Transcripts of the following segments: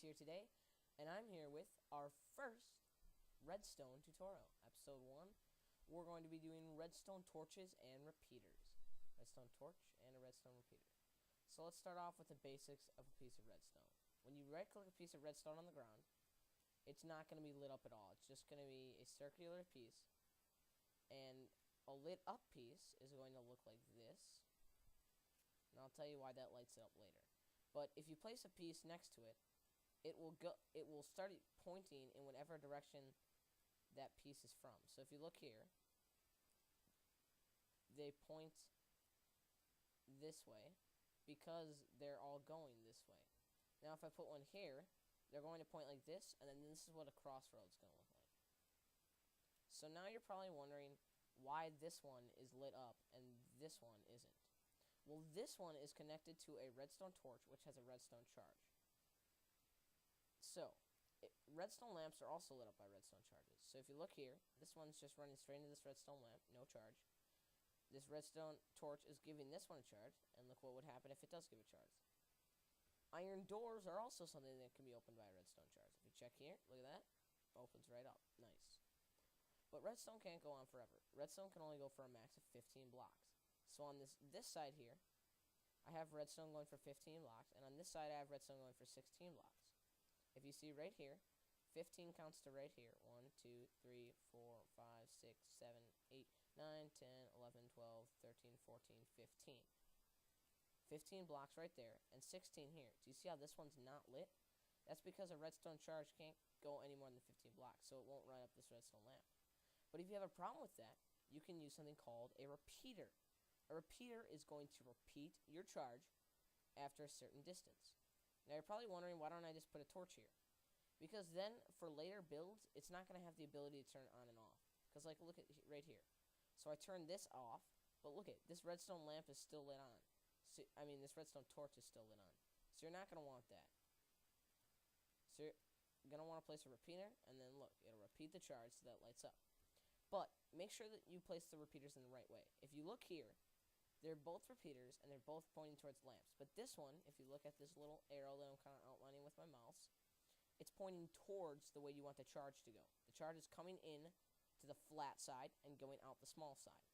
is here today, and I'm here with our first redstone tutorial, episode 1. We're going to be doing redstone torches and repeaters. Redstone torch and a redstone repeater. So let's start off with the basics of a piece of redstone. When you right click a piece of redstone on the ground, it's not going to be lit up at all. It's just going to be a circular piece, and a lit up piece is going to look like this. And I'll tell you why that lights it up later. But if you place a piece next to it, it will start pointing in whatever direction that piece is from. So if you look here, they point this way because they're all going this way. Now if I put one here, they're going to point like this, and then this is what a crossroads is going to look like. So now you're probably wondering why this one is lit up and this one isn't. Well, this one is connected to a redstone torch, which has a redstone charge. So, redstone lamps are also lit up by redstone charges. So if you look here, this one's just running straight into this redstone lamp, no charge. This redstone torch is giving this one a charge, and look what would happen if it does give a charge. Iron doors are also something that can be opened by a redstone charge. If you check here, look at that, opens right up, nice. But redstone can't go on forever. Redstone can only go for a max of 15 blocks. So on this side here, I have redstone going for 15 blocks, and on this side I have redstone going for 16 blocks. If you see right here, 15 counts to right here. 1, 2, 3, 4, 5, 6, 7, 8, 9, 10, 11, 12, 13, 14, 15. 15 blocks right there, and 16 here. Do you see how this one's not lit? That's because a redstone charge can't go any more than 15 blocks, so it won't light up this redstone lamp. But if you have a problem with that, you can use something called a repeater. A repeater is going to repeat your charge after a certain distance. Now you're probably wondering, why don't I just put a torch here? Because then for later builds, it's not going to have the ability to turn on and off. Because like, look at right here. So I turn this off, but look at this redstone lamp is still lit on. So, this redstone torch is still lit on. So you're not going to want that. So you're going to want to place a repeater, and then look, it'll repeat the charge so that it lights up. But make sure that you place the repeaters in the right way. If you look here, they're both repeaters, and they're both pointing towards lamps. But this one, if you look at this little arrow that I'm kind of outlining with my mouse, it's pointing towards the way you want the charge to go. The charge is coming in to the flat side and going out the small side.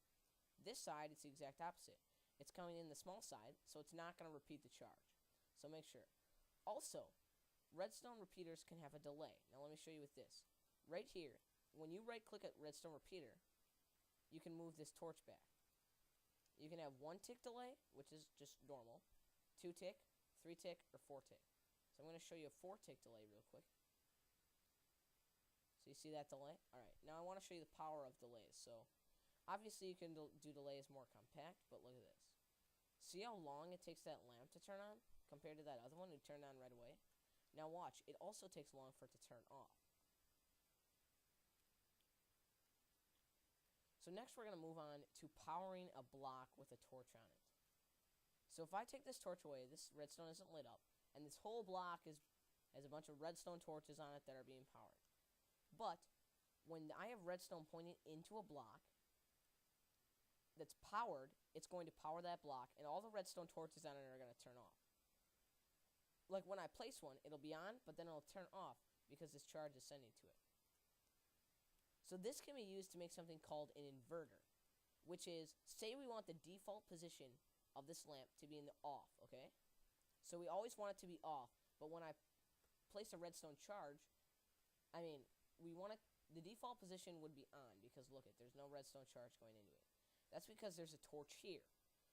This side, it's the exact opposite. It's coming in the small side, so it's not going to repeat the charge. So make sure. Also, redstone repeaters can have a delay. Now let me show you with this. Right here, when you right-click a redstone repeater, you can move this torch back. You can have 1 tick delay, which is just normal, 2 tick, 3 tick, or 4 tick. So I'm going to show you a 4 tick delay real quick. So you see that delay? Alright, now I want to show you the power of delays. So obviously you can do delays more compact, but look at this. See how long it takes that lamp to turn on compared to that other one who turned on right away? Now watch, it also takes long for it to turn off. So next we're going to move on to powering a block with a torch on it. So if I take this torch away, this redstone isn't lit up, and this whole block has a bunch of redstone torches on it that are being powered. But when I have redstone pointing into a block that's powered, it's going to power that block, and all the redstone torches on it are going to turn off. Like when I place one, it'll be on, but then it'll turn off because this charge is sending to it. So this can be used to make something called an inverter, which is, say we want the default position of this lamp to be in the off, okay? So we always want it to be off, but when I place a redstone charge, we want it, the default position would be on, because look there's no redstone charge going into it. That's because there's a torch here.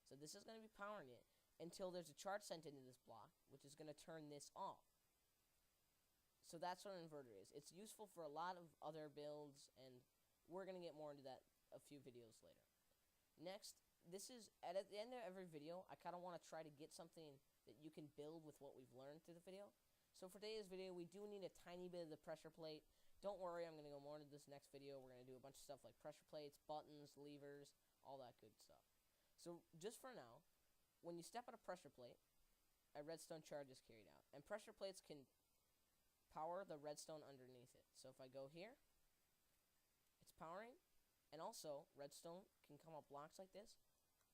So this is going to be powering it until there's a charge sent into this block, which is going to turn this off. So that's what an inverter is. It's useful for a lot of other builds, and we're going to get more into that a few videos later. Next, this is, at the end of every video, I kind of want to try to get something that you can build with what we've learned through the video. So for today's video, we do need a tiny bit of the pressure plate. Don't worry, I'm going to go more into this next video. We're going to do a bunch of stuff like pressure plates, buttons, levers, all that good stuff. So just for now, when you step on a pressure plate, a redstone charge is carried out. And pressure plates can power the redstone underneath it. So if I go here, it's powering, and also redstone can come up blocks like this.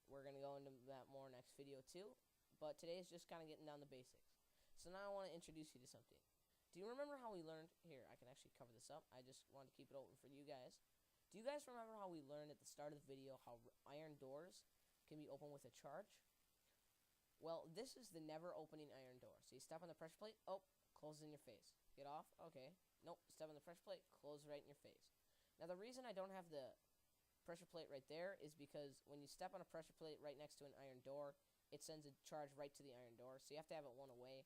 We're going to go into that more next video too, but today is just kind of getting down the basics. So now I want to introduce you to something. Do you remember how we learned? Here, I can actually cover this up. I just wanted to keep it open for you guys. Do you guys remember how we learned at the start of the video how iron doors can be opened with a charge? Well, this is the never opening iron door. So you step on the pressure plate, oh, closes in your face. Get off, okay. Nope, step on the pressure plate, close right in your face. Now the reason I don't have the pressure plate right there is because when you step on a pressure plate right next to an iron door, it sends a charge right to the iron door. So you have to have it one away.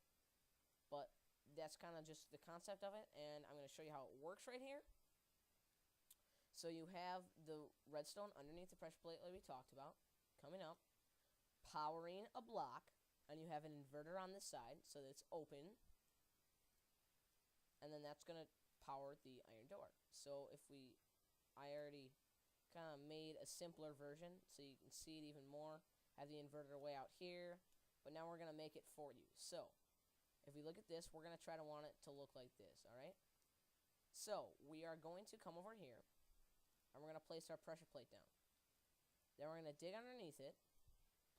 But that's kind of just the concept of it, and I'm going to show you how it works right here. So you have the redstone underneath the pressure plate like we talked about, coming up, powering a block, and you have an inverter on this side so that it's open, and then that's going to power the iron door. So I already kind of made a simpler version so you can see it even more, have the inverter way out here, but now we're going to make it for you. So if we look at this, we're going to try to want it to look like this, alright? So we are going to come over here, and we're going to place our pressure plate down. Then we're going to dig underneath it,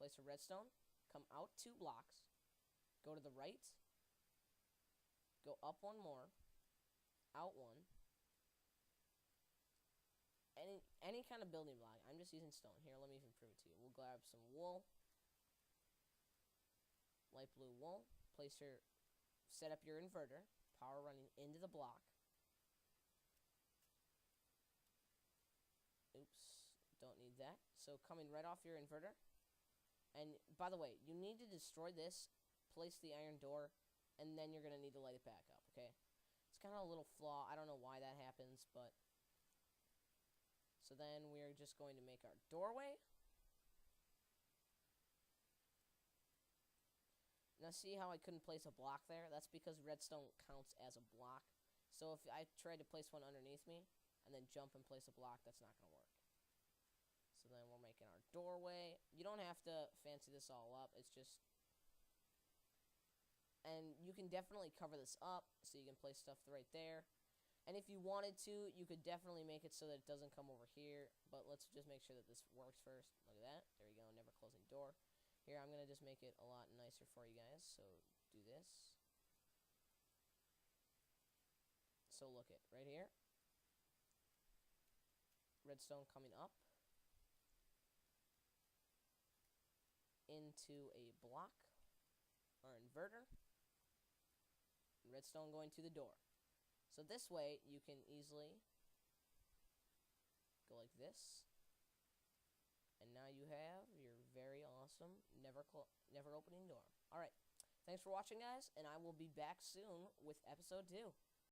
place a redstone, come out 2 blocks, go to the right, go up 1 more, out 1. Any kind of building block. I'm just using stone. Here, let me even prove it to you. We'll grab some wool, light blue wool, set up your inverter, power running into the block. Oops, don't need that. So coming right off your inverter. And by the way, you need to destroy this, place the iron door, and then you're going to need to light it back up, okay? It's kind of a little flaw. I don't know why that happens, but... So then we're just going to make our doorway. Now see how I couldn't place a block there? That's because redstone counts as a block. So if I tried to place one underneath me, and then jump and place a block, that's not going to work. So then we're making our doorway. You don't have to fancy this all up. It's just... And you can definitely cover this up, so you can place stuff right there. And if you wanted to, you could definitely make it so that it doesn't come over here. But let's just make sure that this works first. Look at that. There we go. Never closing door. Here, I'm going to just make it a lot nicer for you guys. So do this. So look it right here. Redstone coming up into a block or inverter. Redstone going to the door. So this way, you can easily go like this. And now you have your very awesome, never opening door. Alright, thanks for watching, guys, and I will be back soon with episode 2.